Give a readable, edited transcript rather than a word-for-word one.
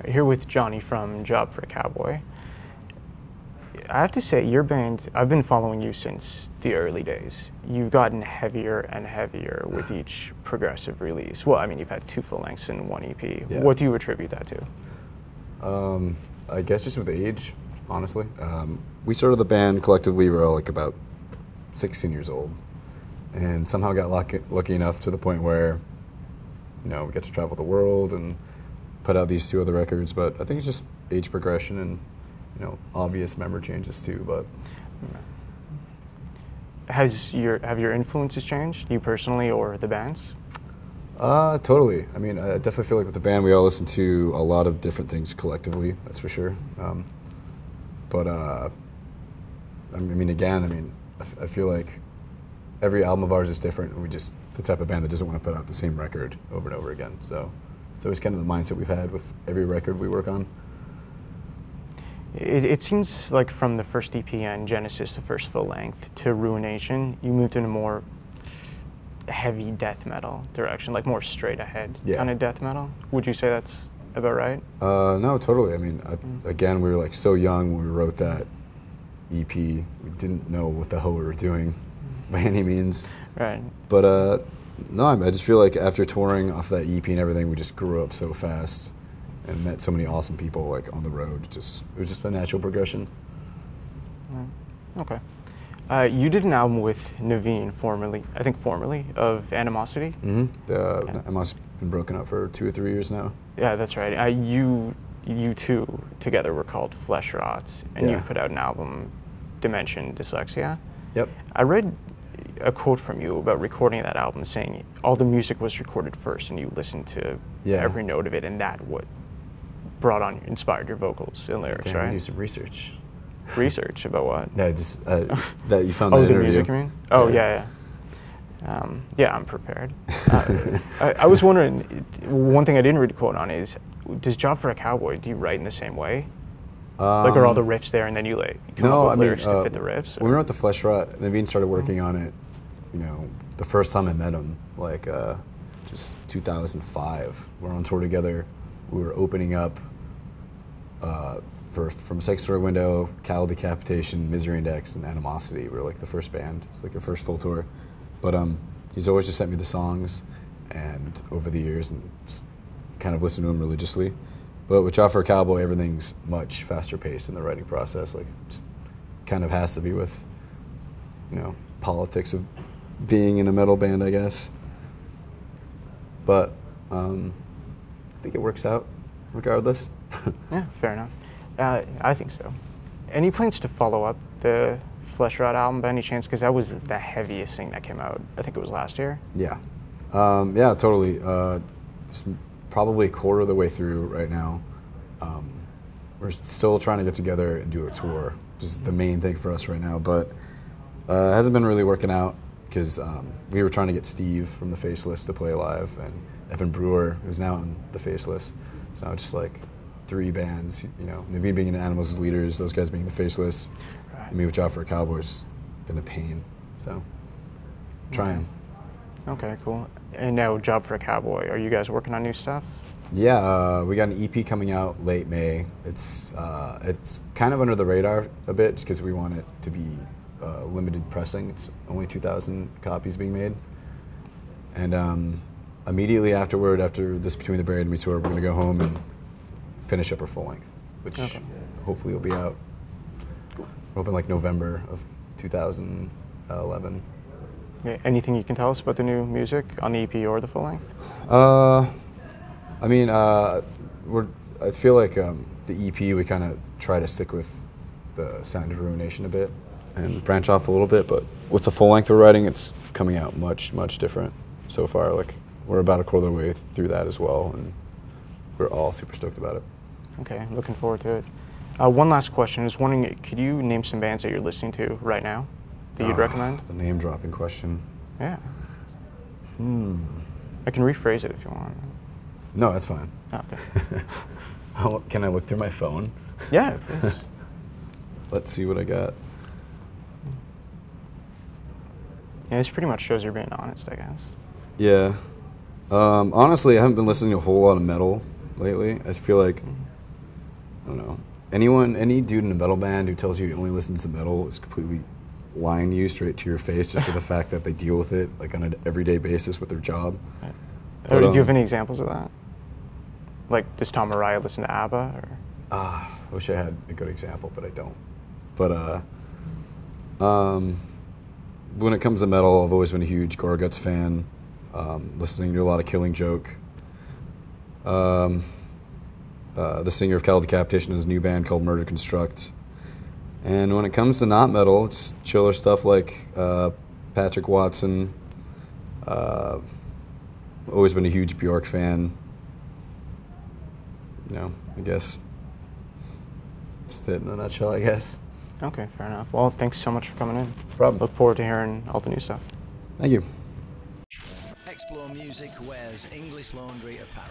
Here with Jonny from Job for a Cowboy. I have to say, your band, I've been following you since the early days. You've gotten heavier and heavier with each progressive release. Well, I mean, you've had 2 full lengths and 1 EP. Yeah. What do you attribute that to? I guess just with age, honestly. We started the band collectively, we were all like about 16 years old, and somehow got lucky enough to the point where, you know, we get to travel the world and put out these 2 other records. But I think it's just age progression and, you know, obvious member changes too. But have your influences changed, you personally or the bands? Totally. I mean, I definitely feel like with the band, we all listen to a lot of different things collectively. That's for sure. I mean, I feel like every album of ours is different, and we just the type of band that doesn't want to put out the same record over and over again. So it's always kind of the mindset we've had with every record we work on. It seems like from the first EP and Genesis, the first full length, to Ruination, you moved in a more heavy death metal direction, like more straight ahead kind of death metal. Would you say that's about right? No, totally. I mean, again, we were like so young when we wrote that EP. We didn't know what the hell we were doing by any means. Right. But no, I just feel like after touring off that EP and everything, we just grew up so fast and met so many awesome people like on the road. It was just a natural progression. Okay. You did an album with Naveen, formerly of Animosity. Mm-hmm. Animosity's been broken up for 2 or 3 years now. Yeah, that's right. You two together were called Flesh Rots, and you put out an album, Dimension Dyslexia. Yep. I read a quote from you about recording that album, saying all the music was recorded first, and you listened to every note of it, and that what inspired your vocals and lyrics, right? Do some research. Research about what? No, just that you found the that interview. Music, you mean? Oh, yeah. I'm prepared. I was wondering, one thing I didn't read a quote on is, does Job for a Cowboy, do you write in the same way? Like, are all the riffs there, and then you come up with lyrics to fit the riffs? When we wrote the Flesh Rot, Naveen started working on it, you know, the first time I met him, like just 2005. We're on tour together. We were opening up from Sex Story Window, Cattle Decapitation, Misery Index, and Animosity. We were like the first band. It's like our first full tour. But he's always just sent me the songs, and over the years, and just kind of listened to them religiously. But with Job for a Cowboy, everything's much faster paced in the writing process. Like, just kind of has to be with, you know, politics of being in a metal band, I guess. But I think it works out regardless. Yeah, fair enough. I think so. Any plans to follow up the Flesh Rot album by any chance? Because that was the heaviest thing that came out. I think it was last year. Yeah. Yeah, totally. It's probably a quarter of the way through right now. We're still trying to get together and do a tour, which is the main thing for us right now. But it hasn't been really working out because we were trying to get Steve from the Faceless to play live, and Evan Brewer, who's now in the Faceless. So just like 3 bands, you know, Naveen being in Animals as leaders, those guys being the Faceless, and me with Job for a Cowboy has been a pain. So, trying. Okay, cool. And now Job for a Cowboy, are you guys working on new stuff? Yeah, we got an EP coming out late May. It's kind of under the radar a bit just because we want it to be limited pressing. It's only 2,000 copies being made. And immediately afterward, after this Between the Buried and Me tour, we're going to go home and finish up our full length, which hopefully will be out. We're hoping like November of 2011. Yeah, anything you can tell us about the new music on the EP or the full length? I mean, I feel like the EP, we kind of try to stick with the sound of Ruination a bit and branch off a little bit, but with the full length we're writing, it's coming out much, much different so far. Like, we're about a quarter of the way through that as well, and we're all super stoked about it. Okay, looking forward to it. One last question. I was wondering, could you name some bands that you're listening to right now that you'd recommend? The name-dropping question. Yeah. I can rephrase it if you want. No, that's fine. Oh, okay. Can I look through my phone? Yeah, please. Let's see what I got. Yeah, this pretty much shows you're being honest, I guess. Yeah. Honestly, I haven't been listening to a whole lot of metal lately. I feel like, I don't know, any dude in a metal band who tells you he only listens to metal is completely lying to you straight to your face just for the fact that they deal with it like on an everyday basis with their job. Right. But, Do you have any examples of that? Like, does Tom Araya listen to ABBA? Or? I wish I had a good example, but I don't. But when it comes to metal, I've always been a huge Gorguts fan, listening to a lot of Killing Joke. The singer of Cattle Decapitation has a new band called Murder Construct. And when it comes to not metal, it's chiller stuff like Patrick Watson. Always been a huge Bjork fan. You know, I guess. Just it in a nutshell, I guess. Okay, fair enough. Well, thanks so much for coming in. No problem. Look forward to hearing all the new stuff. Thank you. ExploreMusic wears English Laundry apparel.